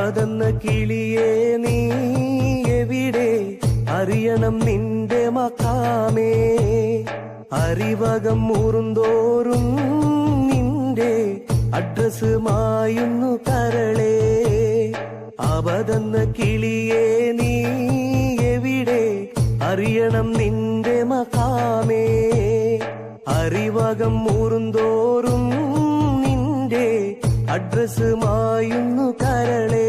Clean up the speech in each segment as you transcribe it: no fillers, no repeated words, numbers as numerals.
അബദെന്ന കിളിയേ നീ എവിടെ, അറിയണം നിന്റെ മഖാമേ. അറിവകം മൂറുന്തോറും നിന്റെ അഡ്രസ് മായുന്നു കരളേ. അബദെന്ന കിളിയേ നീ എവിടെ, അറിയണം നിന്റെ മഖാമേ. അറിവകം മൂറുന്തോറും നിന്റെ അഡ്രസ് മായുന്നു കരളേ.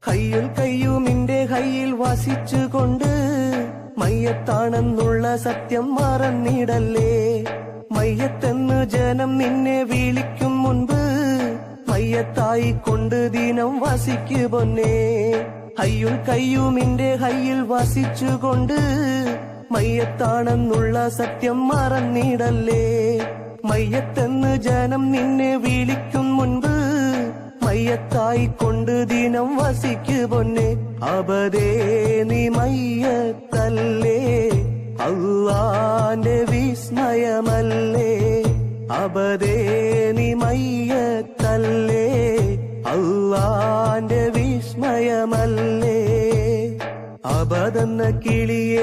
ഹയ്യുൽ ഖയ്യൂമിന്റെ ഹയ്യിൽ വസിച്ചുകൊണ്ട് മയ്യത്താണെന്നുള്ള സത്യം മറന്നിടല്ലേ. മയ്യത്തെന്ന് ജനം നിന്നെ വിളിക്കും മുൻപ് മയ്യത്തായിക്കൊണ്ട് ദിനം വസിക്കു പൊന്നേ. ഹയ്യുൽ ഖയ്യൂമിന്റെ ഹയ്യിൽ വസിച്ചുകൊണ്ട് മയ്യത്താണെന്നുള്ള സത്യം മറന്നിടല്ലേ. മയ്യത്തെന്ന് ജനം നിന്നെ വിളിക്കും മുൻപ് മയ്യത്തായിക്കൊണ്ട് ദിനം വസിക്കു പൊന്നെ. അബദേ നീ മയ്യത്തല്ലേ, അല്ലാന്റെ വിസ്മയമല്ലേ. അബദേ നീ മയ്യത്തല്ലേ, അല്ലാന്റെ വിസ്മയമല്ലേ. അബദെന്ന കിളിയെ